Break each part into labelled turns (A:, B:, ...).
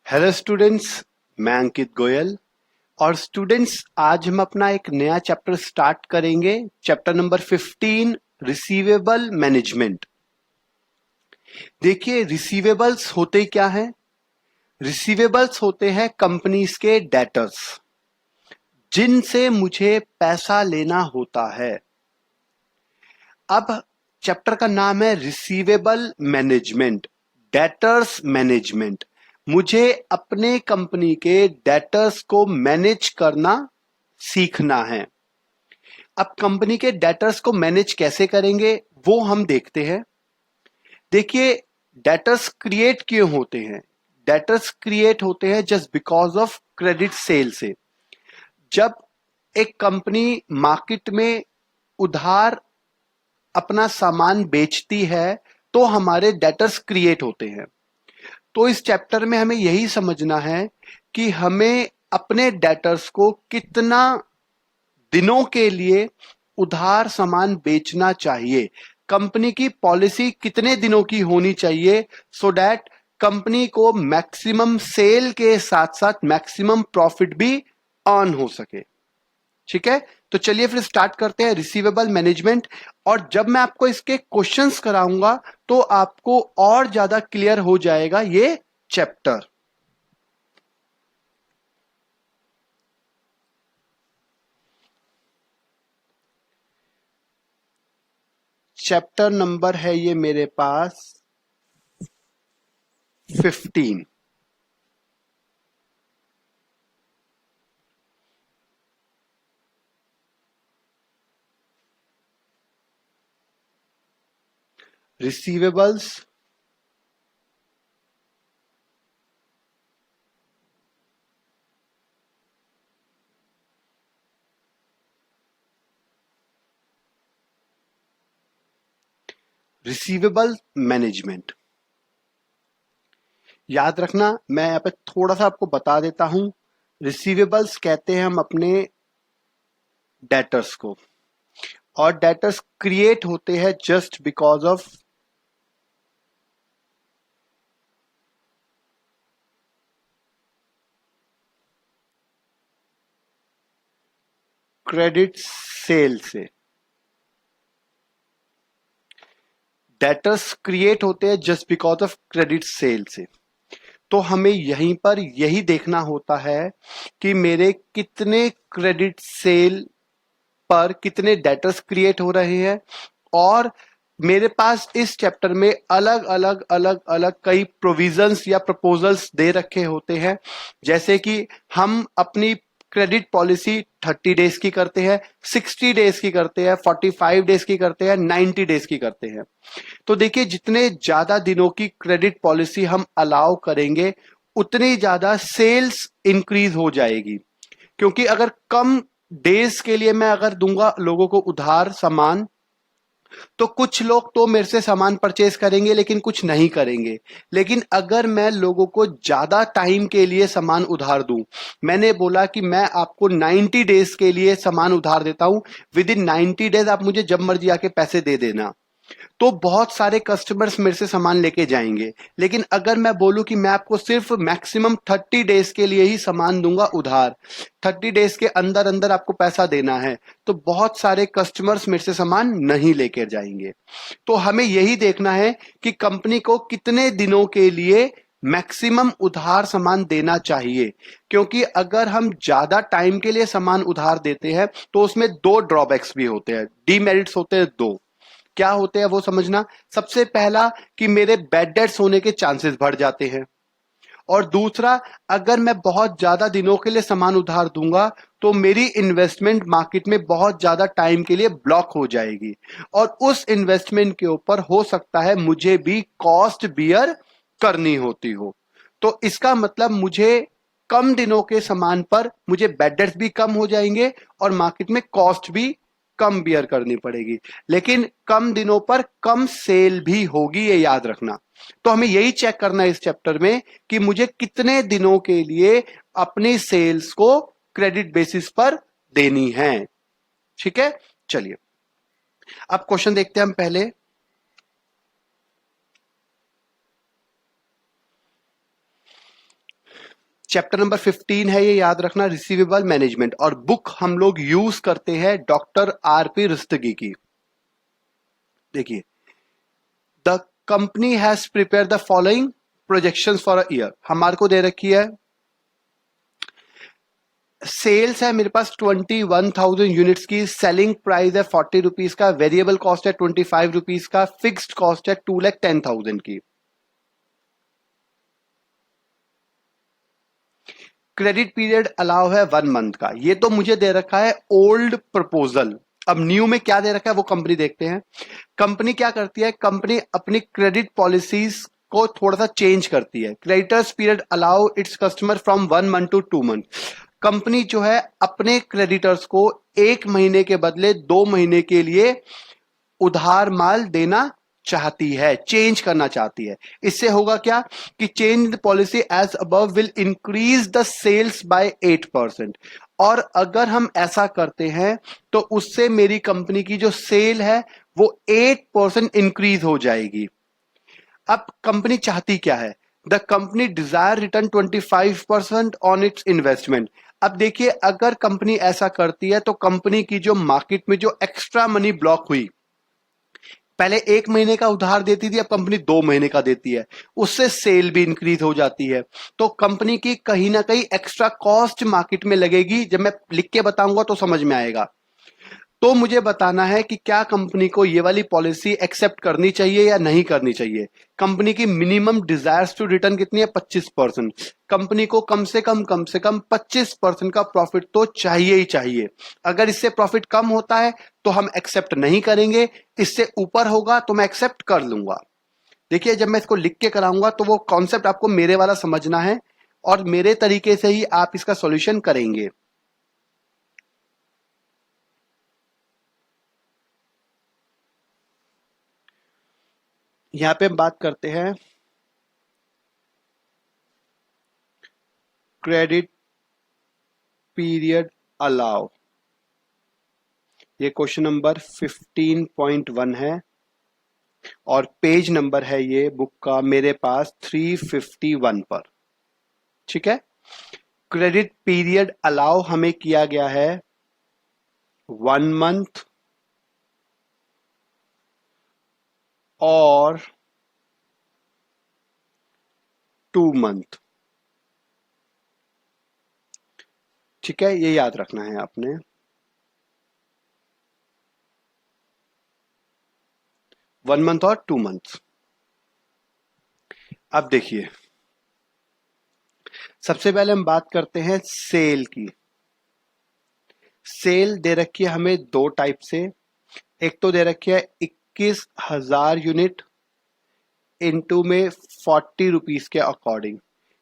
A: Hello students, मैं अंकित गोयल। और students, आज हम अपना एक नया चैप्टर स्टार्ट करेंगे। Chapter number 15, receivable management. देखिए, रिसीवेबल्स होते क्या हैं? रिसीवेबल्स होते हैं कंपनीज के डेटर्स, जिनसे मुझे पैसा लेना होता है। अब चैप्टर का नाम है रिसीवेबल मैनेजमेंट, डेटर्स मैनेजमेंट। मुझे अपने कंपनी के डेटर्स को मैनेज करना सीखना है। अब कंपनी के डेटर्स को मैनेज कैसे करेंगे वो हम देखते हैं। देखिए, डेटर्स क्रिएट क्यों होते हैं? डेटर्स क्रिएट होते हैं just because of credit sale से। जब एक कंपनी मार्केट में उधार अपना सामान बेचती है तो हमारे डेटर्स क्रिएट होते हैं। तो इस चैप्टर में हमें यही समझना है कि हमें अपने डेटर्स को कितना दिनों के लिए उधार सामान बेचना चाहिए, कंपनी की पॉलिसी कितने दिनों की होनी चाहिए, सो दैट कंपनी को मैक्सिमम सेल के साथ साथ मैक्सिमम प्रॉफिट भी अर्न हो सके। ठीक है, तो चलिए फिर स्टार्ट करते हैं रिसीवेबल मैनेजमेंट। और जब मैं आपको इसके क्वेश्चंस कराऊंगा तो आपको और ज्यादा क्लियर हो जाएगा ये चैप्टर। चैप्टर नंबर है ये मेरे पास 15। Receivables receivable management. याद रखना, मैं यहाँ पे थोड़ा सा आपको बता देता हूं। रिसीवेबल्स कहते हैं हम अपने डेटर्स को, और डेटर्स क्रिएट होते हैं just because of credit sale से। डेटर्स क्रिएट होते हैं just because of credit sale से। तो हमें यहीं पर यही देखना होता है कि मेरे कितने क्रेडिट सेल पर कितने डेटर्स क्रिएट हो रहे हैं। और मेरे पास इस चैप्टर में अलग अलग अलग अलग कई प्रोविजंस या प्रपोजल्स दे रखे होते हैं। जैसे कि हम अपनी क्रेडिट पॉलिसी 30 डेज की करते हैं, 60 डेज की करते हैं, 45 डेज की करते हैं, 90 डेज की करते हैं। तो देखिए, जितने ज्यादा दिनों की क्रेडिट पॉलिसी हम अलाउ करेंगे उतनी ज्यादा सेल्स इंक्रीज हो जाएगी। क्योंकि अगर कम डेज के लिए मैं अगर दूंगा लोगों को उधार सामान, तो कुछ लोग तो मेरे से सामान परचेज करेंगे लेकिन कुछ नहीं करेंगे। लेकिन अगर मैं लोगों को ज्यादा टाइम के लिए सामान उधार दूं, मैंने बोला कि मैं आपको 90 डेज के लिए सामान उधार देता हूं, विद इन 90 डेज आप मुझे जब मर्जी आके पैसे दे देना, तो बहुत सारे कस्टमर्स मेरे से सामान लेके जाएंगे। लेकिन अगर मैं बोलूं कि मैं आपको सिर्फ मैक्सिमम 30 डेज के लिए ही सामान दूंगा उधार, 30 डेज के अंदर अंदर आपको पैसा देना है, तो बहुत सारे कस्टमर्स मेरे से सामान नहीं लेके जाएंगे। तो हमें यही देखना है कि कंपनी को कितने दिनों के लिए मैक्सिमम उधार सामान देना चाहिए। क्योंकि अगर हम ज्यादा टाइम के लिए सामान उधार देते हैं तो उसमें दो ड्रॉबैक्स भी होते हैं, डीमेरिट्स होते हैं दो। क्या होते हैं वो समझना। सबसे पहला कि मेरे बैड डेट्स होने के चांसेस बढ़ जाते हैं। और दूसरा, अगर मैं बहुत ज्यादा दिनों के लिए सामान उधार दूंगा तो मेरी इन्वेस्टमेंट मार्केट में बहुत ज्यादा टाइम के लिए ब्लॉक हो जाएगी, और उस इन्वेस्टमेंट के ऊपर हो सकता है मुझे भी कॉस्ट बियर करनी होती हो। तो इसका मतलब मुझे कम दिनों के सामान पर मुझे बैड डेट्स भी कम हो जाएंगे और मार्केट में कॉस्ट भी कम बियर करनी पड़ेगी। लेकिन कम दिनों पर कम सेल भी होगी, ये याद रखना। तो हमें यही चेक करना है इस चैप्टर में कि मुझे कितने दिनों के लिए अपनी सेल्स को क्रेडिट बेसिस पर देनी है। ठीक है, चलिए अब क्वेश्चन देखते हैं हम पहले। चैप्टर नंबर 15 है, ये याद रखना, रिसीवेबल मैनेजमेंट। और बुक हम लोग यूज करते हैं डॉक्टर आरपी रुस्तगी की। देखिए, the company has prepare the following projections for a year. हमारे को दे रखी है, सेल्स है मेरे पास 21,000 यूनिट्स की, सेलिंग प्राइस है 40 रुपीज का, वेरिएबल कॉस्ट है 25 रुपीज का, फिक्स्ड कॉस्ट है 2,10,000 की। क्रेडिट पीरियड अलाउ है 1 मंथ का। ये तो मुझे दे रखा है ओल्ड प्रपोजल। अब न्यू में क्या दे रखा है वो कंपनी देखते हैं। कंपनी क्या करती है, कंपनी अपनी क्रेडिट पॉलिसीज को थोड़ा सा चेंज करती है। Creditors period allow its customer from 1 month to 2 month. Company जो है अपने क्रेडिटर्स को 1 महीने के बदले 2 महीने के लिए उधार माल देना चाहती है, चेंज करना चाहती है। इससे होगा क्या कि change the policy as above will increase the sales by 8%। और अगर हम ऐसा करते हैं तो उससे मेरी कंपनी की जो सेल है वो 8% इंक्रीज हो जाएगी। अब कंपनी चाहती क्या है, the company desire return 25% on its investment. अब देखिए, अगर कंपनी ऐसा करती है तो कंपनी की जो मार्केट में जो एक्स्ट्रा मनी ब्लॉक हुई, पहले 1 महीने का उधार देती थी, अब कंपनी 2 महीने का देती है, उससे सेल भी इंक्रीज हो जाती है। तो कंपनी की कहीं ना कहीं एक्स्ट्रा कॉस्ट मार्केट में लगेगी। जब मैं लिख के बताऊंगा तो समझ में आएगा। तो मुझे बताना है कि क्या कंपनी को ये वाली पॉलिसी एक्सेप्ट करनी चाहिए या नहीं करनी चाहिए। कंपनी की मिनिमम डिजायर्स टू रिटर्न कितनी है, 25%। कंपनी को कम से कम 25% का प्रॉफिट तो चाहिए ही चाहिए। अगर इससे प्रॉफिट कम होता है तो हम एक्सेप्ट नहीं करेंगे, इससे ऊपर होगा तो मैं एक्सेप्ट कर लूंगा। देखिए, जब मैं इसको लिख के कराऊंगा तो वो कॉन्सेप्ट आपको मेरे वाला समझना है और मेरे तरीके से ही आप इसका सॉल्यूशन करेंगे। यहां पे हम बात करते हैं क्रेडिट पीरियड अलाउ। ये क्वेश्चन नंबर 15.1 है और पेज नंबर है ये बुक का मेरे पास 351 पर। ठीक है, क्रेडिट पीरियड अलाउ हमें किया गया है 1 मंथ और 2 मंथ। ठीक है, ये याद रखना है आपने। 1 मंथ और 2 मंथ। अब देखिए, सबसे पहले हम बात करते हैं सेल की। सेल दे रखी है हमें 2 टाइप से। एक तो दे रखी है 21,000 यूनिट इनटू में 40 रुपीज के अकॉर्डिंग।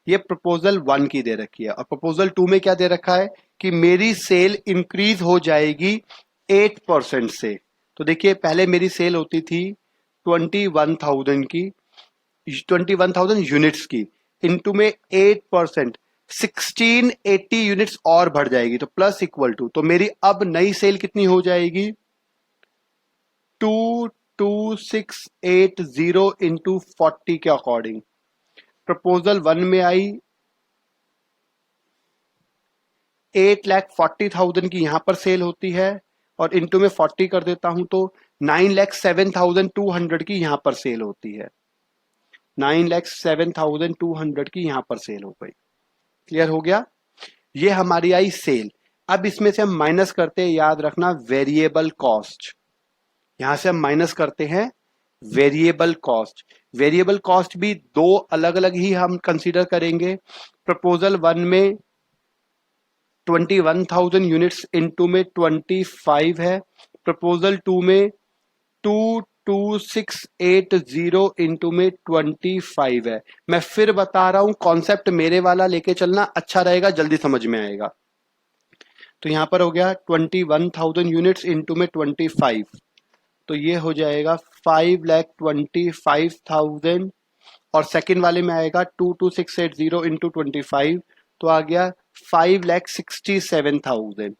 A: ये प्रपोजल 1 की दे रखी है। और प्रपोजल 2 में क्या दे रखा है कि मेरी सेल इंक्रीज हो जाएगी 8% से। तो देखिए, पहले मेरी सेल होती थी 21,000 की, 21,000 यूनिट्स की, इनटू में 8%, 1680 यूनिट्स और बढ़ जाएगी तो प्लस इक्वल टू, तो मेरी अब नई सेल कितनी हो जाएगी, 22680 इंटू 40 के अकॉर्डिंग। प्रपोजल 1 में आई 8,40,000 की यहां पर सेल होती है और इनटू में 40 कर देता हूं तो 9,07,200 की यहां पर सेल होती है। 9,07,200 की यहां पर सेल हो गई। क्लियर हो गया, ये हमारी आई सेल। अब इसमें से हम माइनस करते हैं, याद रखना, वेरिएबल कॉस्ट। यहां से हम माइनस करते हैं वेरिएबल कॉस्ट। वेरिएबल कॉस्ट भी 2 अलग अलग ही हम कंसीडर करेंगे। प्रपोजल 1 में 21,000 यूनिट्स इनटू में 25 है। प्रपोजल 2 में 22680 इंटू में 25 है। मैं फिर बता रहा हूं, कॉन्सेप्ट मेरे वाला लेके चलना अच्छा रहेगा, जल्दी समझ में आएगा। तो यहां पर हो गया 21,000 यूनिट्स इंटू में 25, तो ये हो जाएगा 5,25,000। और सेकंड वाले में आएगा 22680 इंटू 25, तो आ गया 5,67,000।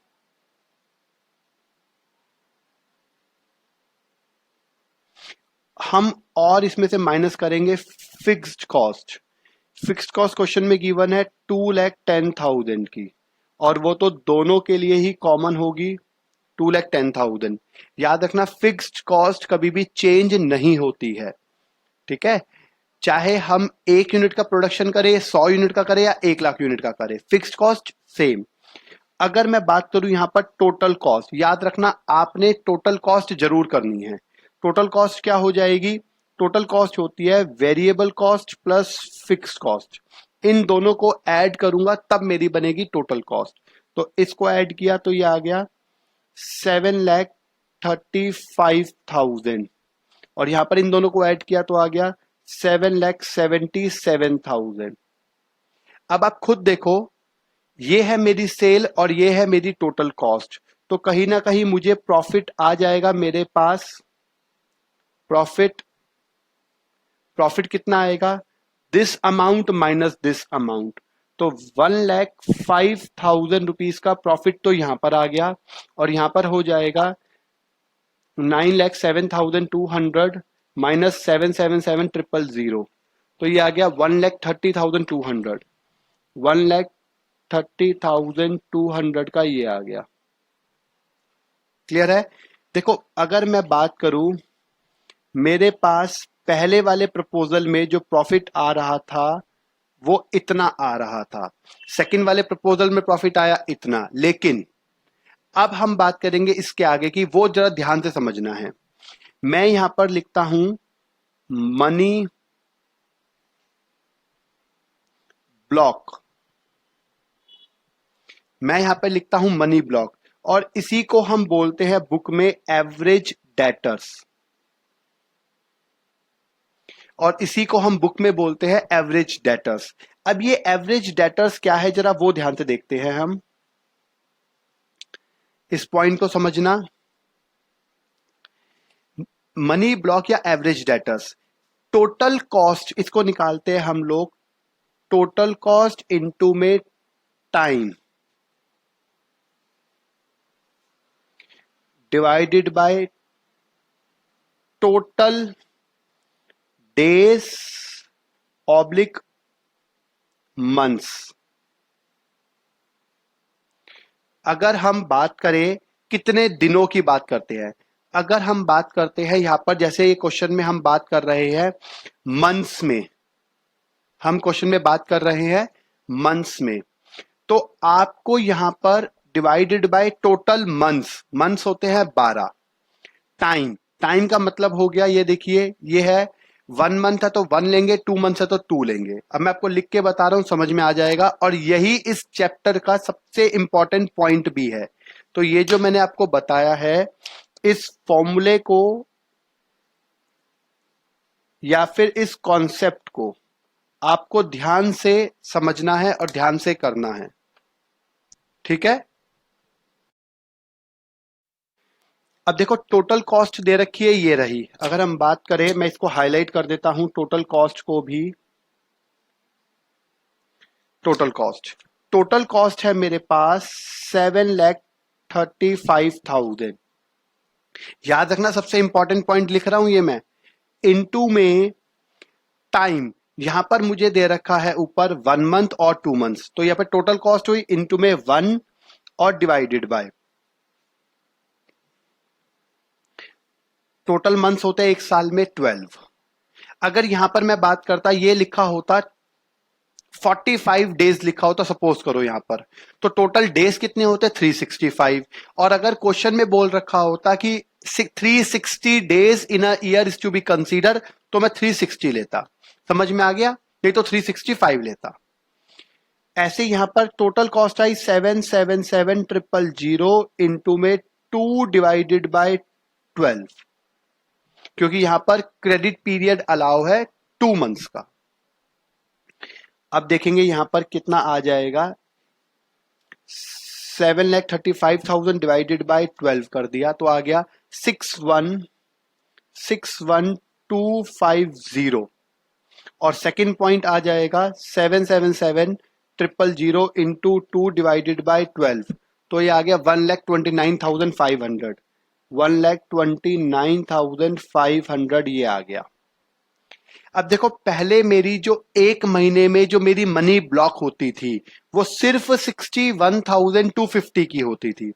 A: हम और इसमें से माइनस करेंगे fixed cost. Fixed cost question में गिवन है 2,10,000 की, और वो तो दोनों के लिए ही कॉमन होगी 2,10,000। याद रखना फिक्स्ड कॉस्ट कभी भी चेंज नहीं होती है, ठीक है, चाहे हम 1 यूनिट का प्रोडक्शन करें, 100 यूनिट का करें या 1 लाख यूनिट का करें, फिक्स्ड कॉस्ट सेम। अगर मैं बात करूं यहां पर टोटल कॉस्ट, याद रखना आपने टोटल कॉस्ट जरूर करनी है। टोटल कॉस्ट क्या हो जाएगी? टोटल कॉस्ट होती है variable cost plus fixed cost, इन दोनों को ऐड करूंगा तब मेरी बनेगी टोटल कॉस्ट। तो इसको ऐड किया तो ये आ गया 7,35,000, और यहां पर इन दोनों को ऐड किया तो आ गया 7,77,000। अब आप खुद देखो, ये है मेरी सेल और ये है मेरी टोटल कॉस्ट, तो कहीं ना कहीं मुझे प्रॉफिट आ जाएगा मेरे पास। प्रॉफिट कितना आएगा? This amount minus this amount, तो 1,05,000 रुपीज का प्रॉफिट तो यहां पर आ गया, और यहां पर हो जाएगा 9,07,200 माइनस 777,000, तो ये आ गया 1,30,200। 1,30,200 का ये आ गया। क्लियर है? देखो अगर मैं बात करूं, मेरे पास पहले वाले प्रपोजल में जो प्रॉफिट आ रहा था वो इतना आ रहा था, सेकंड वाले प्रपोजल में प्रॉफिट आया इतना, लेकिन अब हम बात करेंगे इसके आगे की, वो जरा ध्यान से समझना है। मैं यहां पर लिखता हूं मनी ब्लॉक, मैं यहां पर लिखता हूं मनी ब्लॉक, और इसी को हम बोलते हैं बुक में एवरेज डेटर्स, और इसी को हम बुक में बोलते हैं एवरेज डेटर्स। अब ये एवरेज डेटर्स क्या है, जरा वो ध्यान से देखते हैं हम, इस पॉइंट को समझना। मनी ब्लॉक या एवरेज डेटर्स, टोटल कॉस्ट इसको निकालते हैं हम लोग, टोटल कॉस्ट इनटू में time divided by total days oblique months. अगर हम बात करें कितने दिनों की बात करते हैं, अगर हम बात करते हैं यहां पर, जैसे ये क्वेश्चन में हम बात कर रहे हैं मंथ्स में, हम क्वेश्चन में बात कर रहे हैं मंथ्स में, तो आपको यहां पर divided by total months, months होते हैं 12, टाइम का मतलब हो गया, ये देखिए ये है 1 मंथ है तो 1 लेंगे, 2 मंथ है तो 2 लेंगे। अब मैं आपको लिख के बता रहा हूं, समझ में आ जाएगा, और यही इस चैप्टर का सबसे इंपॉर्टेंट पॉइंट भी है। तो ये जो मैंने आपको बताया है, इस फॉर्मूले को या फिर इस कॉन्सेप्ट को आपको ध्यान से समझना है और ध्यान से करना है, ठीक है। अब देखो टोटल कॉस्ट दे रखी है, ये रही। अगर हम बात करें, मैं इसको हाईलाइट कर देता हूं टोटल कॉस्ट को भी। टोटल कॉस्ट है मेरे पास 7,35,000। याद रखना सबसे इंपॉर्टेंट पॉइंट लिख रहा हूं ये मैं, इनटू में टाइम, यहां पर मुझे दे रखा है ऊपर 1 मंथ और 2 मंथ्स, तो यहां पर टोटल कॉस्ट हुई इनटू में 1 और डिवाइडेड बाय टोटल मंथ्स होते हैं एक साल में 12। अगर यहां पर मैं बात करता, ये लिखा होता 45 डेज लिखा होता सपोज करो यहां पर, तो टोटल डेज कितने होते 365, और अगर क्वेश्चन में बोल रखा होता कि 360 days in a year is to be consider, तो मैं 360 लेता, समझ में आ गया, नहीं तो 365 लेता। ऐसे यहां पर टोटल कॉस्ट आई 777,000 इनटू में 2 डिवाइडेड बाय 12, क्योंकि यहां पर क्रेडिट पीरियड अलाउ है 2 मंथ्स का। अब देखेंगे यहां पर कितना आ जाएगा, 7,35,000 डिवाइडेड बाय 12 कर दिया तो आ गया 61,250, और सेकंड पॉइंट आ जाएगा 777,000 इंटू 2 डिवाइडेड बाय 12, तो ये आ गया 1,29,500, 1,29,500 ये आ गया। अब देखो, पहले मेरी जो एक महीने में जो मेरी मनी ब्लॉक होती थी वो सिर्फ 61,250 की होती थी।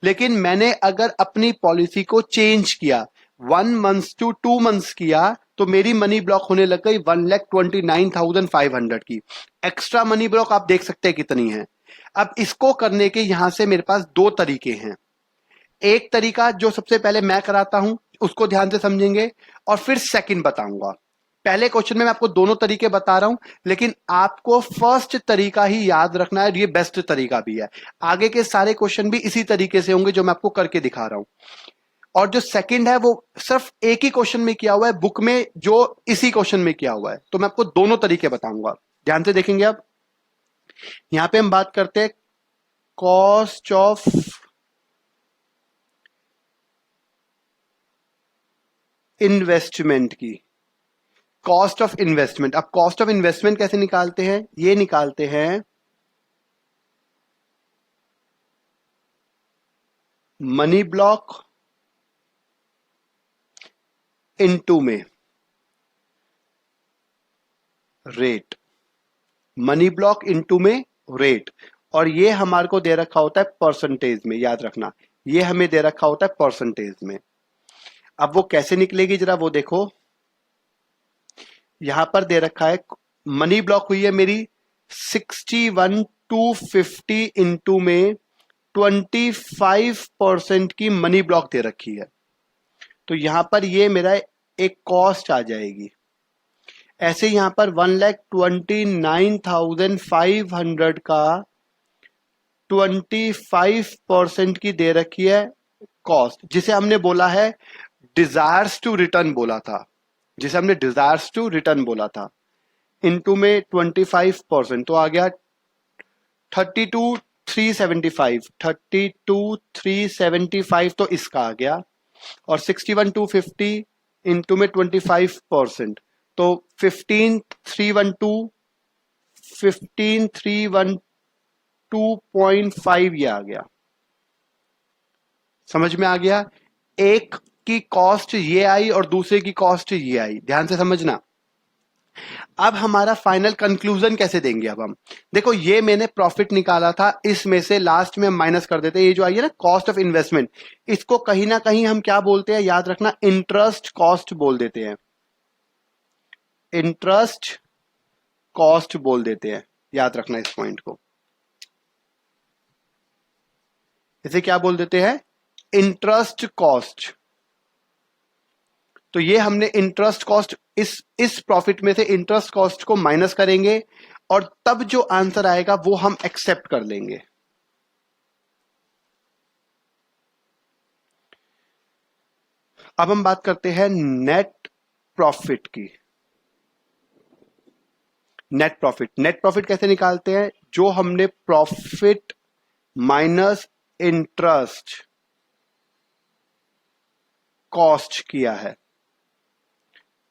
A: लेकिन मैंने अगर अपनी पॉलिसी को चेंज किया, 1 मंथ टू 2 मंथ्स किया, तो मेरी मनी ब्लॉक होने लग गई 1,29,500 की। एक्स्ट्रा मनी ब्लॉक आप देख सकते हैं कितनी है। अब इसको करने के यहां से मेरे पास दो तरीके हैं। एक तरीका जो सबसे पहले मैं कराता हूं, उसको ध्यान से समझेंगे, और फिर सेकंड बताऊंगा। पहले क्वेश्चन में मैं आपको दोनों तरीके बता रहा हूं, लेकिन आपको फर्स्ट तरीका ही याद रखना है, ये बेस्ट तरीका भी है। आगे के सारे क्वेश्चन भी इसी तरीके से होंगे जो मैं आपको करके दिखा रहा हूं। और जो सेकंड है वो सिर्फ एक ही क्वेश्चन में किया हुआ है बुक में, जो इसी क्वेश्चन में किया हुआ है। तो मैं आपको दोनों तरीके बताऊंगा, ध्यान से देखेंगे। अब यहां पे हम बात करते हैं कॉस्ट ऑफ इन्वेस्टमेंट की। कॉस्ट ऑफ इन्वेस्टमेंट, अब कॉस्ट ऑफ इन्वेस्टमेंट कैसे निकालते हैं? ये निकालते हैं मनी ब्लॉक इनटू में रेट, मनी ब्लॉक इनटू में रेट। और ये हमारे को दे रखा होता है परसेंटेज में, याद रखना, ये हमें दे रखा होता है परसेंटेज में। अब वो कैसे निकलेगी जरा वो देखो, यहां पर दे रखा है मनी ब्लॉक हुई है मेरी 61,250 इंटू में 25% की मनी ब्लॉक दे रखी है। तो यहां पर ये मेरा एक कॉस्ट आ जाएगी। ऐसे यहां पर 1,29,500 का 25% की दे रखी है कॉस्ट, जिसे हमने बोला है डिजायर्स टू रिटर्न बोला था, जिसे हमने डिजायर्स टू रिटर्न बोला था। इनटू में 25%, तो आ गया 32,375, 32,375 तो इसका आ गया। और 61,250 इंटू में 25%, तो 15,312, 15,312.5 ये आ गया। समझ में आ गया? एक की कॉस्ट ये आई और दूसरे की कॉस्ट ये आई, ध्यान से समझना। अब हमारा फाइनल कंक्लूजन कैसे देंगे? अब हम देखो, ये मैंने प्रॉफिट निकाला था, इसमें से लास्ट में हम माइनस कर देते हैं। ये जो आई है ना कॉस्ट ऑफ इन्वेस्टमेंट, इसको कहीं ना कहीं हम क्या बोलते हैं, याद रखना, इंटरेस्ट कॉस्ट बोल देते हैं। इंटरेस्ट कॉस्ट बोल देते हैं, याद रखना इस पॉइंट को। इसे क्या बोल देते हैं? Interest cost. तो ये हमने इंटरेस्ट कॉस्ट, इस प्रॉफिट में से इंटरेस्ट कॉस्ट को माइनस करेंगे और तब जो आंसर आएगा वो हम एक्सेप्ट कर लेंगे। अब हम बात करते हैं नेट प्रॉफिट की। नेट प्रॉफिट, नेट प्रॉफिट कैसे निकालते हैं? जो हमने प्रॉफिट माइनस इंटरेस्ट कॉस्ट किया है,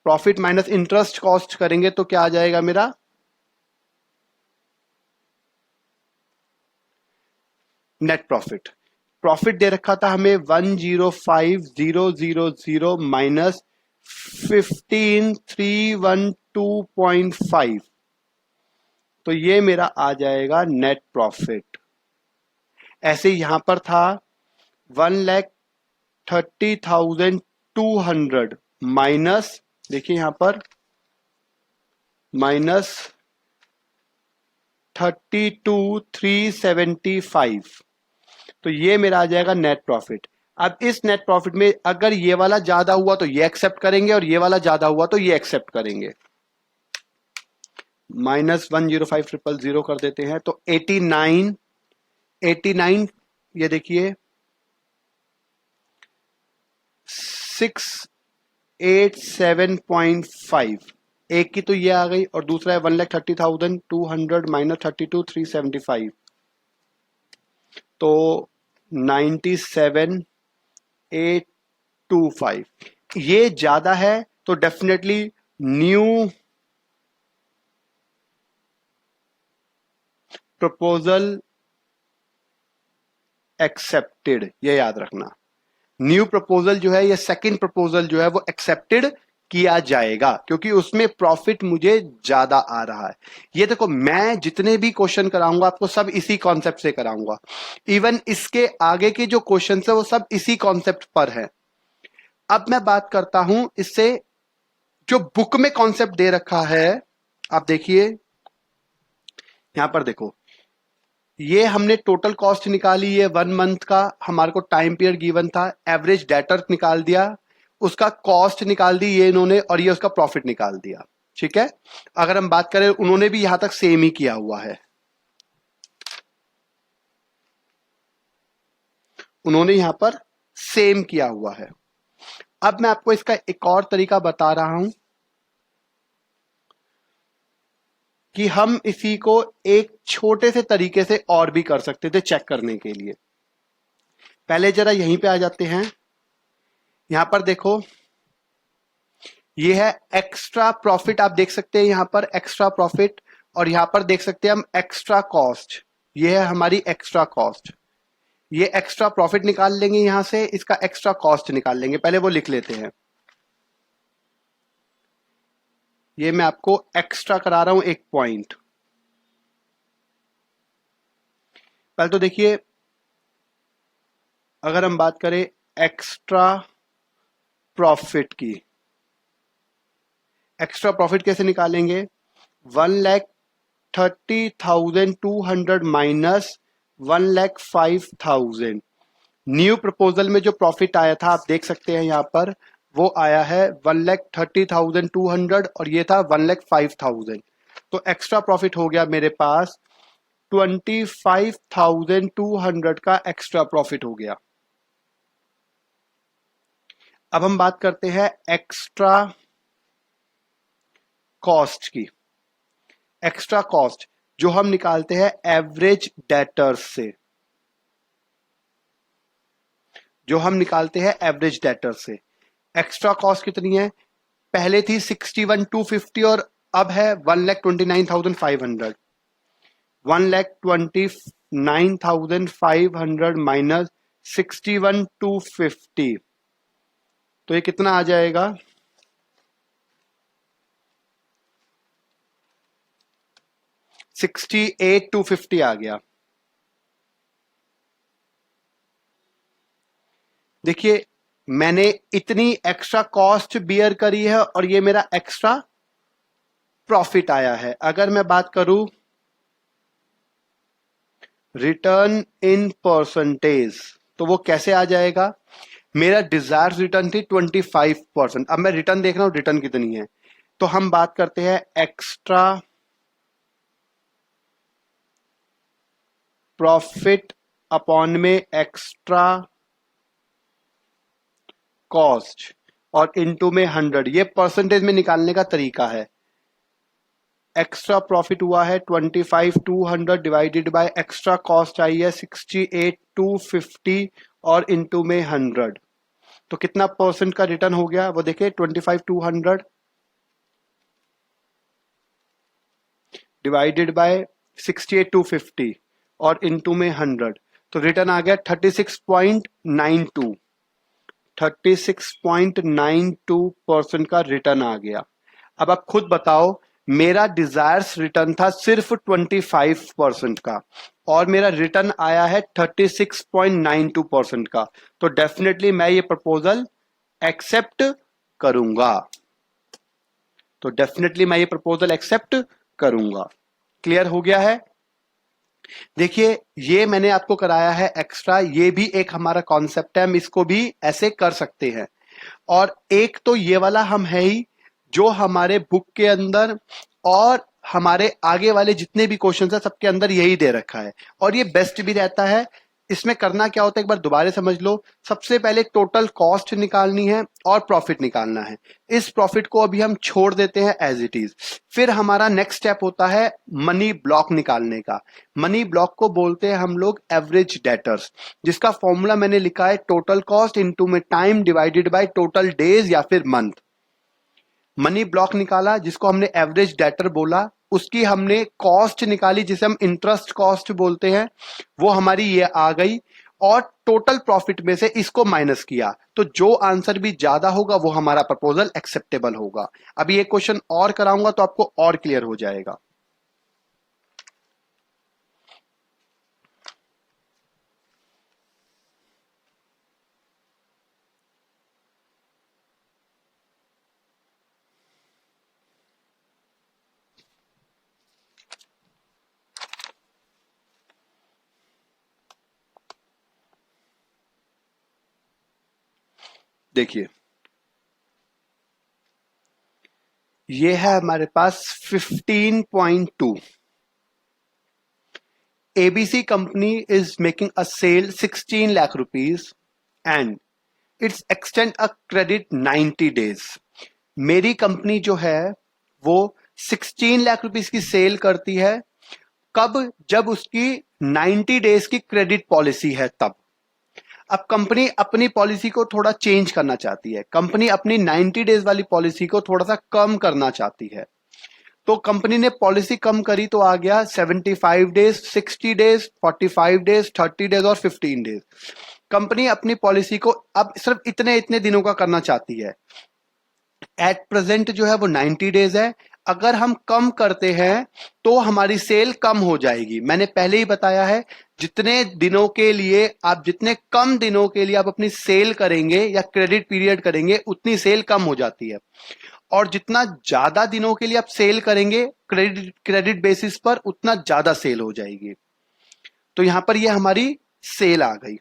A: प्रॉफिट माइनस इंटरेस्ट कॉस्ट करेंगे तो क्या आ जाएगा मेरा? Net profit. प्रॉफिट दे रखा था हमें 105,000 माइनस 15,312.5, तो ये मेरा आ जाएगा नेट प्रॉफिट। ऐसे यहां पर था 1,30,200 माइनस, देखिए यहां पर माइनस 32,375, तो ये मेरा आ जाएगा नेट प्रॉफिट। अब इस नेट प्रॉफिट में अगर ये वाला ज्यादा हुआ तो ये एक्सेप्ट करेंगे और ये वाला ज्यादा हुआ तो ये एक्सेप्ट करेंगे। माइनस 105,000 कर देते हैं तो 89, ये देखिए 687.5, एक की तो ये आ गई और दूसरा है 1,30,200 माइनस 32,375, तो 97,825। ये ज्यादा है तो डेफिनेटली न्यू प्रपोजल एक्सेप्टेड, ये याद रखना। न्यू प्रपोजल जो है, ये सेकंड प्रपोजल जो है वो एक्सेप्टेड किया जाएगा, क्योंकि उसमें प्रॉफिट मुझे ज्यादा आ रहा है। ये देखो, मैं जितने भी क्वेश्चन कराऊंगा आपको सब इसी कॉन्सेप्ट से कराऊंगा। इवन इसके आगे के जो क्वेश्चन है वो सब इसी कॉन्सेप्ट पर है। अब मैं बात करता हूं इससे, जो बुक में कॉन्सेप्ट दे रखा है, आप देखिए यहां पर देखो, ये हमने टोटल कॉस्ट निकाली, ये 1 मंथ का हमारे को टाइम पीरियड गिवन था, एवरेज डेटर निकाल दिया, उसका कॉस्ट निकाल दी ये इन्होंने, और ये उसका प्रॉफिट निकाल दिया। ठीक है, अगर हम बात करें, उन्होंने भी यहां तक सेम ही किया हुआ है, उन्होंने यहां पर सेम किया हुआ है। अब मैं आपको इसका एक और तरीका बता रहा हूं कि हम इसी को एक छोटे से तरीके से और भी कर सकते थे चेक करने के लिए। पहले जरा यहीं पे आ जाते हैं, यहां पर देखो, ये है एक्स्ट्रा प्रॉफिट, आप देख सकते हैं यहां पर एक्स्ट्रा प्रॉफिट, और यहां पर देख सकते हैं हम एक्स्ट्रा कॉस्ट, ये है हमारी एक्स्ट्रा कॉस्ट। ये एक्स्ट्रा प्रॉफिट निकाल लेंगे यहां से, इसका एक्स्ट्रा कॉस्ट निकाल लेंगे, पहले वो लिख लेते हैं। ये मैं आपको एक्स्ट्रा करा रहा हूं एक पॉइंट। पहले तो देखिए, अगर हम बात करें एक्स्ट्रा प्रॉफिट की, एक्स्ट्रा प्रॉफिट कैसे निकालेंगे, 1,30,200 माइनस 1,05,000। न्यू प्रपोजल में जो प्रॉफिट आया था आप देख सकते हैं यहां पर, वो आया है 1,30,200 और ये था 1,05,000। तो एक्स्ट्रा प्रॉफिट हो गया मेरे पास 25,200 का एक्स्ट्रा प्रॉफिट हो गया। अब हम बात करते हैं एक्स्ट्रा कॉस्ट की। एक्स्ट्रा कॉस्ट जो हम निकालते हैं एवरेज डेटर्स से, जो हम निकालते हैं एवरेज डेटर्स से। एक्स्ट्रा कॉस्ट कितनी है, पहले थी 61,250 और अब है 1,29,500। 1,29,500 माइनस 61,250, तो ये कितना आ जाएगा, 68,250 आ गया। देखिए, मैंने इतनी एक्स्ट्रा कॉस्ट बियर करी है और ये मेरा एक्स्ट्रा प्रॉफिट आया है। अगर मैं बात करूं रिटर्न इन परसेंटेज, तो वो कैसे आ जाएगा, मेरा डिजायर रिटर्न थी 25%, अब मैं रिटर्न देख रहा हूं रिटर्न कितनी है, तो हम बात करते हैं एक्स्ट्रा प्रॉफिट अपॉन में एक्स्ट्रा कॉस्ट और इनटू में 100, ये परसेंटेज में निकालने का तरीका है। एक्स्ट्रा प्रॉफिट हुआ है 25,200 डिवाइडेड बाय एक्स्ट्रा कॉस्ट आई है 68,250 और इनटू में 100, तो कितना परसेंट का रिटर्न हो गया वो देखिए, 25,200 डिवाइडेड बाय 68,250 और इनटू में 100, तो रिटर्न आ गया 36.92। 36.92% का रिटर्न आ गया। अब आप खुद बताओ, मेरा डिजायर्स रिटर्न था सिर्फ 25% का और मेरा रिटर्न आया है 36.92% का, तो डेफिनेटली मैं ये प्रपोजल एक्सेप्ट करूंगा, तो डेफिनेटली मैं ये प्रपोजल एक्सेप्ट करूंगा। क्लियर हो गया है। देखिए, ये मैंने आपको कराया है एक्स्ट्रा, ये भी एक हमारा कॉन्सेप्ट है, हम इसको भी ऐसे कर सकते हैं। और एक तो ये वाला हम है ही, जो हमारे बुक के अंदर और हमारे आगे वाले जितने भी क्वेश्चन है सबके अंदर यही दे रखा है, और ये बेस्ट भी रहता है। इसमें करना क्या होता है, एक बार दोबारा समझ लो। सबसे पहले टोटल कॉस्ट निकालनी है और प्रॉफिट निकालना है। इस प्रॉफिट को अभी हम छोड़ देते हैं एज इट इज। फिर हमारा नेक्स्ट स्टेप होता है मनी ब्लॉक निकालने का। मनी ब्लॉक को बोलते हैं हम लोग एवरेज डेटर्स, जिसका फॉर्मूला मैंने लिखा है टोटल कॉस्ट इनटू में time divided by total days या फिर मंथ। मनी ब्लॉक निकाला जिसको हमने एवरेज डेटर बोला, उसकी हमने कॉस्ट निकाली जिसे हम इंटरेस्ट कॉस्ट बोलते हैं, वो हमारी ये आ गई। और टोटल प्रॉफिट में से इसको माइनस किया, तो जो आंसर भी ज्यादा होगा वो हमारा प्रपोजल एक्सेप्टेबल होगा। अभी एक क्वेश्चन और कराऊंगा तो आपको और क्लियर हो जाएगा। देखिए, ये है हमारे पास 15.2। ABC company is making a sale 16 lakh rupees and it's extend a credit 90 days। मेरी कंपनी जो है वो 16 लाख रुपीस की सेल करती है, कब? जब उसकी 90 डेज की क्रेडिट पॉलिसी है तब। अब कंपनी अपनी पॉलिसी को थोड़ा चेंज करना चाहती है, कंपनी अपनी 90 डेज वाली पॉलिसी को थोड़ा सा कम करना चाहती है। तो कंपनी ने पॉलिसी कम करी तो आ गया 75 डेज, 60 डेज, 45 डेज, 30 डेज और 15 डेज। कंपनी अपनी पॉलिसी को अब सिर्फ इतने इतने दिनों का करना चाहती है। एट प्रेजेंट जो है वो 90 डेज है। अगर हम कम करते हैं तो हमारी सेल कम हो जाएगी। मैंने पहले ही बताया है, जितने दिनों के लिए आप, जितने कम दिनों के लिए आप अपनी सेल करेंगे या क्रेडिट पीरियड करेंगे, उतनी सेल कम हो जाती है। और जितना ज्यादा दिनों के लिए आप सेल करेंगे क्रेडिट बेसिस पर, उतना ज्यादा सेल हो जाएगी। तो यहां पर ये हमारी सेल आ गई।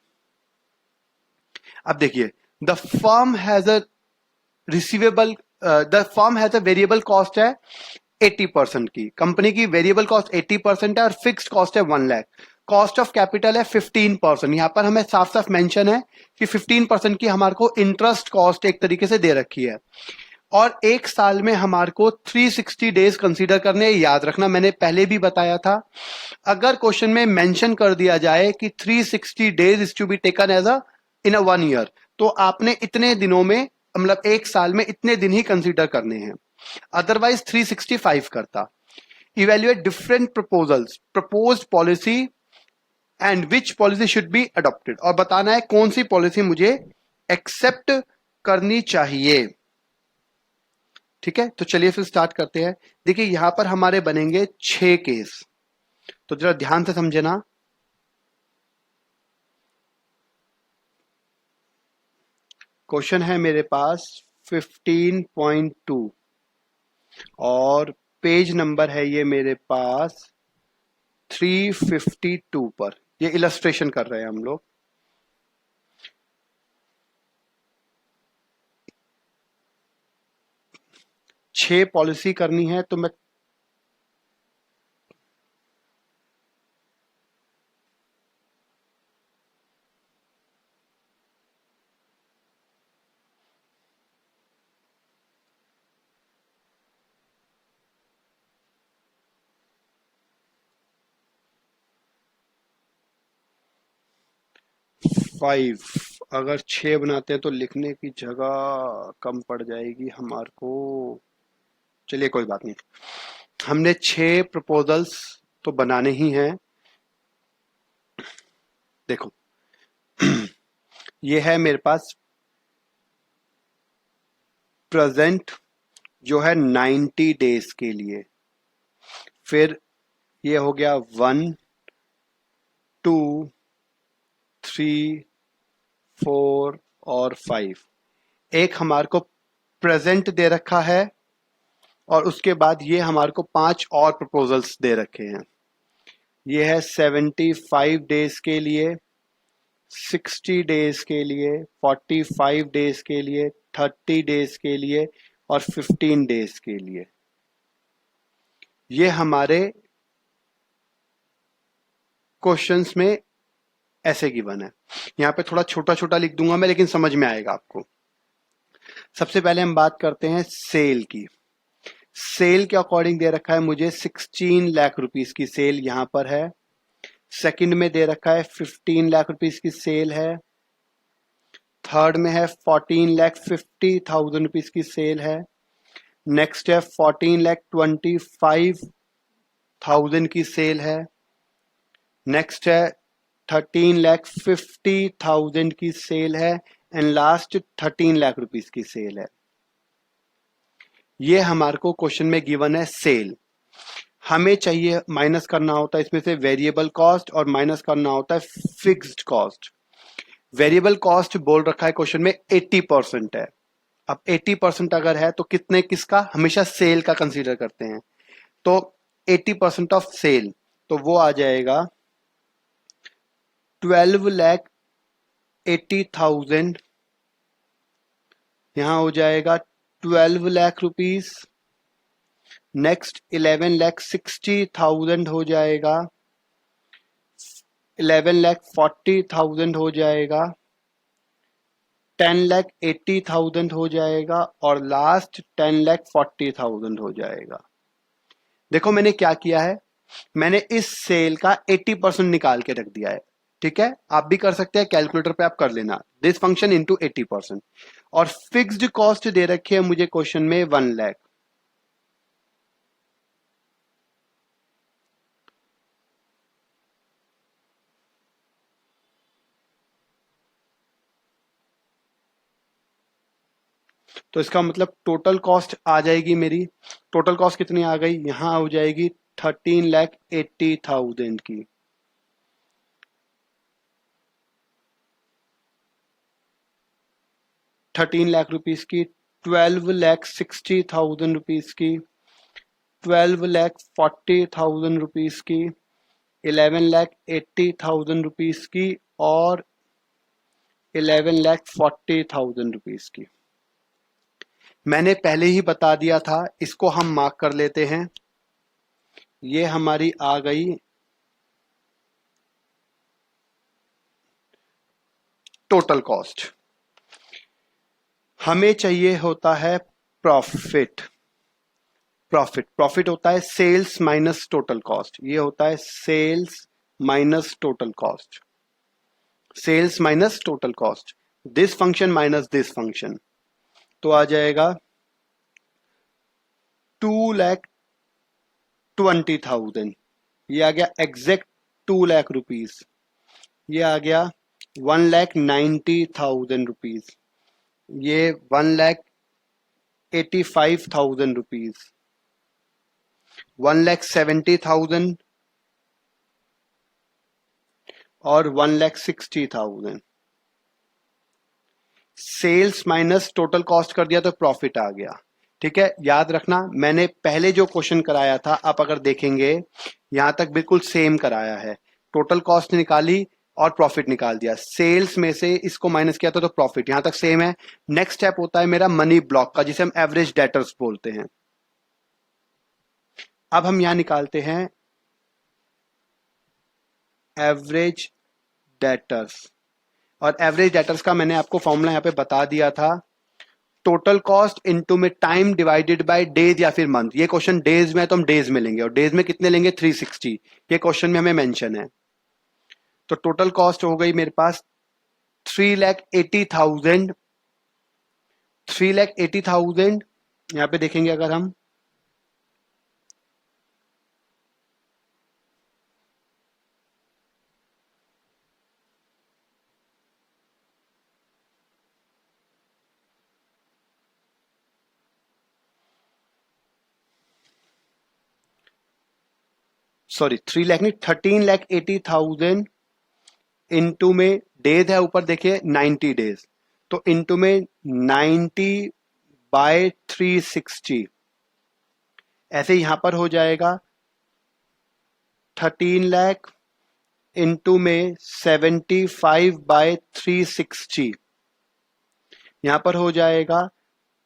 A: अब देखिए, the firm has a receivable, the firm has a variable cost है 80% की। कंपनी की वेरिएबल कॉस्ट 80% है और फिक्स्ड कॉस्ट है 1 लाख। कॉस्ट ऑफ कैपिटल है 15%। यहां पर हमें साफ साफ मेंशन है कि 15% की हमारे को इंटरेस्ट कॉस्ट एक तरीके से दे रखी है। और एक साल में हमारे को 360 डेज कंसीडर करने, याद रखना मैंने पहले भी बताया था, अगर क्वेश्चन में मेंशन कर दिया जाए कि 360 days is to be taken as a in a 1 year, तो आपने इतने दिनों में, मतलब एक साल में इतने दिन ही कंसीडर करने हैं, अदरवाइज 365 करता। Evaluate different proposals, proposed policy and which policy should be adopted, और बताना है कौन सी पॉलिसी मुझे एक्सेप्ट करनी चाहिए। ठीक है, तो चलिए फिर स्टार्ट करते हैं। देखिए, यहां पर हमारे बनेंगे 6 केस, तो जरा ध्यान से समझे ना। क्वेश्चन है मेरे पास 15.2 और पेज नंबर है ये मेरे पास 352 पर। ये इलस्ट्रेशन कर रहे हैं हम लोग। छह पॉलिसी करनी है तो मैं फाइव, अगर 6 बनाते हैं तो लिखने की जगह कम पड़ जाएगी हमारे को। चलिए कोई बात नहीं, हमने 6 प्रपोजल्स तो बनाने ही हैं। देखो, ये है मेरे पास प्रेजेंट जो है 90 डेज के लिए। फिर ये हो गया 1, 2, 3, 4 और 5। एक हमारे को प्रेजेंट दे रखा है और उसके बाद ये हमारे को 5 और प्रपोजल्स दे रखे हैं। ये है 75 डेज के लिए, 60 डेज के लिए, 45 डेज के लिए, 30 डेज के लिए और 15 डेज के लिए। ये हमारे क्वेश्चंस में ऐसे गिवन है। यहां पे थोड़ा छोटा छोटा लिख दूंगा मैं, लेकिन समझ में आएगा आपको। सबसे पहले हम बात करते हैं सेल की। सेल के अकॉर्डिंग दे रखा है मुझे 16 लाख रुपीस की सेल यहां पर है। सेकंड में दे रखा है 15 लाख रुपीस की सेल है। थर्ड में है 14,50,000 रुपीस की सेल है। नेक्स्ट है 14,25,000 की सेल है। नेक्स्ट है 13,50,000 की सेल है एंड लास्ट 13 लाख रुपीस की सेल है। ये हमारे को क्वेश्चन में गिवन है सेल। हमें चाहिए माइनस करना होता है इसमें से वेरिएबल कॉस्ट और माइनस करना होता है फिक्स्ड कॉस्ट। वेरिएबल कॉस्ट बोल रखा है क्वेश्चन में 80% है। अब 80% अगर है तो कितने किसका, हमेशा सेल का कंसीडर करते हैं, तो 80% ऑफ सेल, तो वो आ जाएगा 12,80,000, यहां हो जाएगा 12 लाख रुपीस। नेक्स्ट 11,60,000 हो जाएगा, 11,40,000 हो जाएगा, 10,80,000 हो जाएगा और लास्ट 10,40,000 हो जाएगा। देखो मैंने क्या किया है, मैंने इस सेल का 80% निकाल के रख दिया है। ठीक है, आप भी कर सकते हैं, कैलकुलेटर पे आप कर लेना, दिस फंक्शन इनटू 80%। और फिक्स्ड कॉस्ट दे रखी है मुझे क्वेश्चन में 1 लाख। तो इसका मतलब टोटल कॉस्ट आ जाएगी मेरी, टोटल कॉस्ट कितनी आ गई, यहां हो जाएगी 13,80,000 की। 13 लाख रुपीस की, 12,60,000 रुपीस की, 12,40,000 रुपीस की, 11,80,000 रुपीस की और 11,40,000 रुपीस की। मैंने पहले ही बता दिया था, इसको हम मार्क कर लेते हैं। ये हमारी आ गई टोटल कॉस्ट। हमें चाहिए होता है प्रॉफिट। प्रॉफिट होता है सेल्स माइनस टोटल कॉस्ट। ये होता है sales minus total cost, sales minus total cost, this function minus this function. तो आ जाएगा 2,20,000, ये आ गया एग्जैक्ट 2 लाख रुपीस। ये आ गया 1,90,000 रुपीज, ये 1,85,000 रुपीज, 1,70,000 और 1,60,000। सेल्स माइनस टोटल कॉस्ट कर दिया तो प्रॉफिट आ गया। ठीक है, याद रखना मैंने पहले जो क्वेश्चन कराया था, आप अगर देखेंगे यहां तक बिल्कुल सेम कराया है। टोटल कॉस्ट निकाली और प्रॉफिट निकाल दिया, सेल्स में से इसको माइनस किया था तो प्रॉफिट, यहां तक सेम है। नेक्स्ट स्टेप होता है मेरा मनी ब्लॉक का, जिसे हम एवरेज डेटर्स बोलते हैं। अब हम यहां निकालते हैं एवरेज डेटर्स, और एवरेज डेटर्स का मैंने आपको फॉर्मूला यहां पे बता दिया था, टोटल कॉस्ट इनटू में टाइम डिवाइडेड बाय डेज या फिर मंथ। ये क्वेश्चन डेज में है तो हम डेज में लेंगे, और डेज में कितने लेंगे 360, ये क्वेश्चन में हमें मेंशन है। तो टोटल कॉस्ट हो गई मेरे पास 3,80,000, 3,80,000। यहां पे देखेंगे अगर हम, सॉरी 3 लाख नहीं, 13,80,000 इनटू में डेज है ऊपर देखिए 90 डेज, तो इनटू में 90 बाय 360, ऐसे यहां पर हो जाएगा 13 लाख इनटू में 75 बाय 360, यहां पर हो जाएगा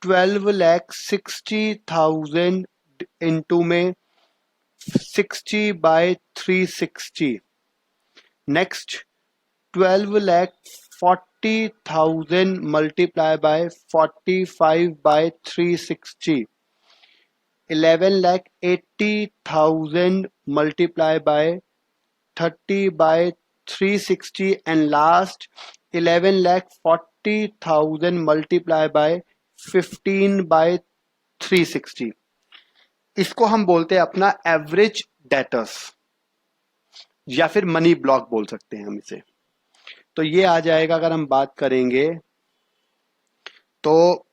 A: 12,60,000 इनटू में 60 by 360। Next 12,40,000 multiply by 45 by 360, 11,80,000 multiply by 30 by 360 and last 11,40,000 multiply by 15 by 360। इसको हम बोलते हैं अपना एवरेज डेटर्स। या फिर मनी ब्लॉक बोल सकते हैं हम इसे। तो ये आ जाएगा, अगर हम बात करेंगे तो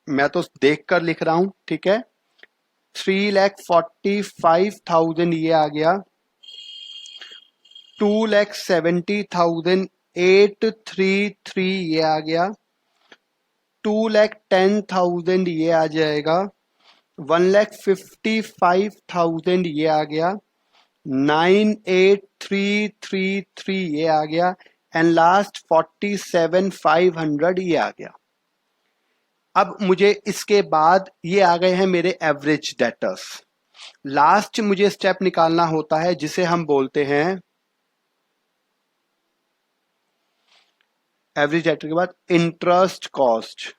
A: मैं तो देख कर लिख रहा हूं, ठीक है। 3,45,000 ये आ गया। 2,70,833 ये आ गया। 2,10,000 ये आ जाएगा। 1,55,000 ये आ गया। 9,8333 ये आ गया। एंड लास्ट 47,500 ये आ गया। अब मुझे इसके बाद ये आ गए हैं मेरे एवरेज डेटर्स। लास्ट मुझे स्टेप निकालना होता है जिसे हम बोलते हैं एवरेज डेटर के बाद इंटरेस्ट कॉस्ट।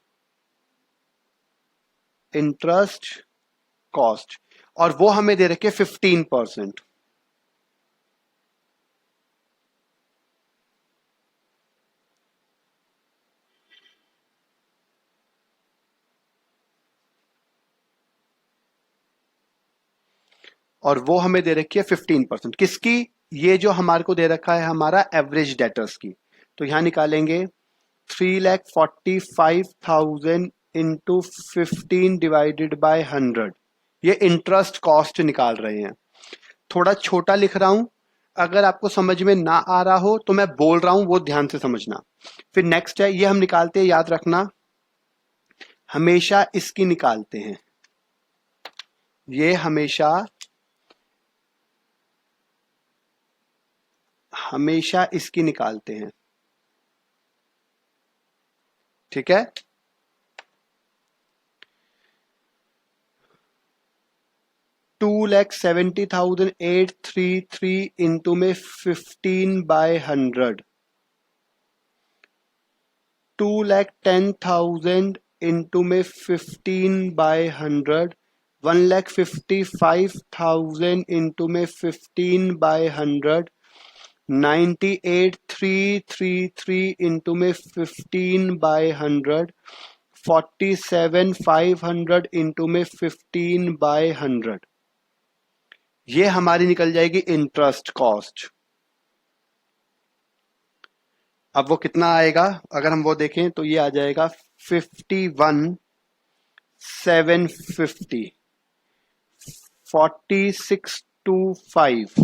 A: इंटरेस्ट कॉस्ट, और वो हमें दे रखे 15%। और वो हमें दे रखी है 15%। किसकी? ये जो हमारे को दे रखा है हमारा एवरेज डेटर्स की। तो यहां निकालेंगे 3,45,000 इंटू 15 डिवाइडेड बाय 100। ये इंटरेस्ट कॉस्ट निकाल रहे हैं। थोड़ा छोटा लिख रहा हूं, अगर आपको समझ में ना आ रहा हो तो मैं बोल रहा हूं, वो ध्यान से समझना। फिर नेक्स्ट है, ये हम निकालते हैं, याद रखना हमेशा इसकी निकालते हैं। ये हमेशा इसकी निकालते हैं, ठीक है। 2,70,833 इंटू में 15/100। 2,10,000 इंटू में 15/100। 1,55,000 इंटू में 15/100। 98,333 इंटू में 15/100। 47,500 इंटू में 15/100। ये हमारी निकल जाएगी इंटरेस्ट कॉस्ट। अब वो कितना आएगा, अगर हम वो देखें तो ये आ जाएगा 51,750। 46,225।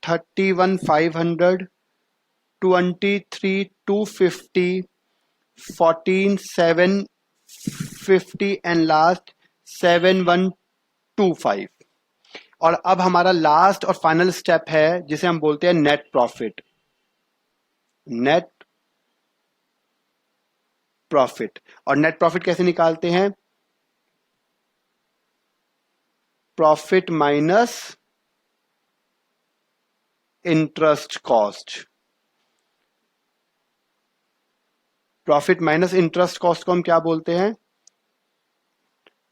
A: 31,500। 23,250। 14,750 एंड लास्ट 7,125। और अब हमारा लास्ट और फाइनल स्टेप है जिसे हम बोलते हैं नेट प्रॉफिट। नेट प्रॉफिट, और नेट प्रॉफिट कैसे निकालते हैं? Profit minus interest cost. Profit minus interest cost को हम क्या बोलते हैं?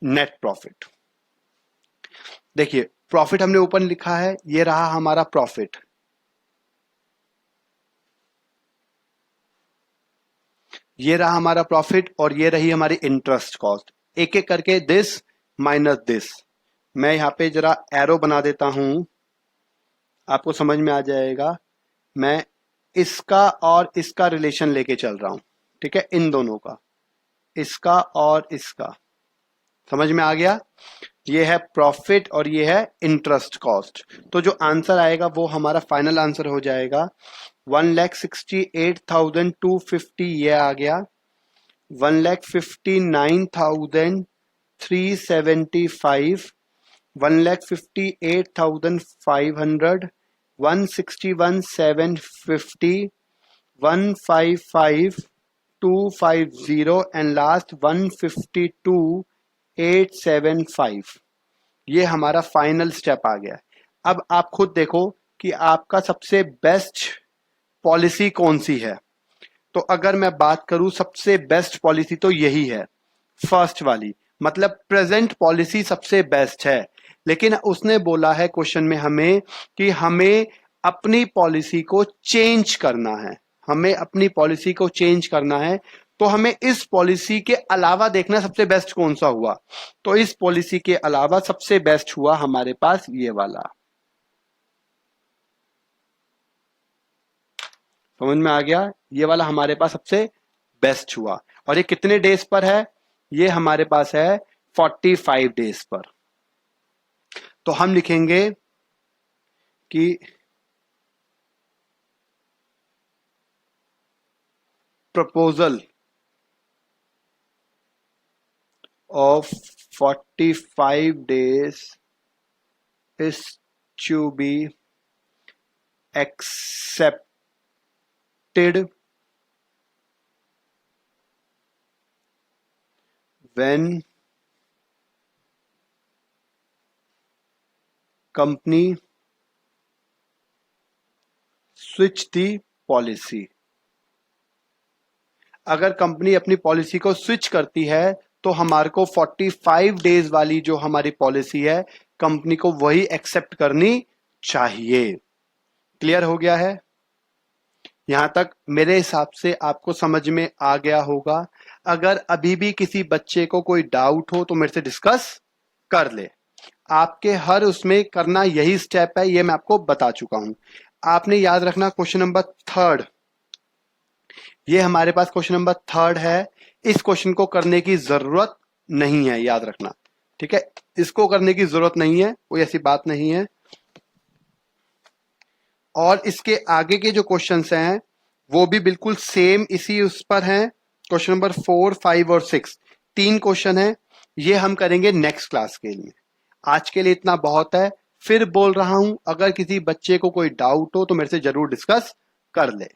A: Net profit. देखिए प्रॉफिट हमने ऊपर लिखा है, ये रहा हमारा प्रॉफिट। ये रहा हमारा प्रॉफिट और ये रही हमारी इंटरेस्ट कॉस्ट। एक एक करके दिस माइनस दिस। मैं यहां पे जरा एरो बना देता हूं, आपको समझ में आ जाएगा। मैं इसका और इसका रिलेशन लेके चल रहा हूं, ठीक है, इन दोनों का, इसका और इसका। समझ में आ गया? ये है प्रॉफिट और ये है इंटरेस्ट कॉस्ट। तो जो आंसर आएगा वो हमारा फाइनल आंसर हो जाएगा 1,68,250 ये आ गया। 1,59,375। 1,58,500। 1,61,750। 1,55,250 एंड लास्ट 1,52,875। ये हमारा फाइनल स्टेप आ गया। अब आप खुद देखो कि आपका सबसे बेस्ट पॉलिसी कौन सी है। तो अगर मैं बात करूं सबसे बेस्ट पॉलिसी तो यही है, फर्स्ट वाली, मतलब प्रेजेंट पॉलिसी सबसे बेस्ट है। लेकिन उसने बोला है क्वेश्चन में हमें कि हमें अपनी पॉलिसी को चेंज करना है, हमें अपनी पॉलिसी को चेंज करना है। तो हमें इस पॉलिसी के अलावा देखना सबसे बेस्ट कौन सा हुआ। तो इस पॉलिसी के अलावा सबसे बेस्ट हुआ हमारे पास ये वाला। समझ में आ गया? ये वाला हमारे पास सबसे बेस्ट हुआ। और ये कितने डेज पर है? ये हमारे पास है 45 डेज पर। तो हम लिखेंगे कि proposal of 45 days is to be accepted when company switch the policy। अगर कंपनी अपनी पॉलिसी को स्विच करती है तो हमारे को 45 डेज वाली जो हमारी पॉलिसी है कंपनी को वही एक्सेप्ट करनी चाहिए। क्लियर हो गया है? यहां तक मेरे हिसाब से आपको समझ में आ गया होगा। अगर अभी भी किसी बच्चे को कोई डाउट हो तो मेरे से डिस्कस कर ले। आपके हर उसमें करना यही स्टेप है, ये मैं आपको बता चुका हूं। आपने याद रखना क्वेश्चन नंबर 3, ये हमारे पास क्वेश्चन नंबर 3 है। इस क्वेश्चन को करने की जरूरत नहीं है, याद रखना, ठीक है? इसको करने की जरूरत नहीं है, कोई ऐसी बात नहीं है। और इसके आगे के जो क्वेश्चंस हैं वो भी बिल्कुल सेम इसी उस पर हैं। क्वेश्चन नंबर 4, 5 और 6 3 क्वेश्चन हैं। ये हम करेंगे नेक्स्ट क्लास के लिए। आज के लिए इतना बहुत है। फिर बोल रहा हूं, अगर किसी बच्चे को कोई डाउट हो तो मेरे से जरूर डिस्कस कर ले।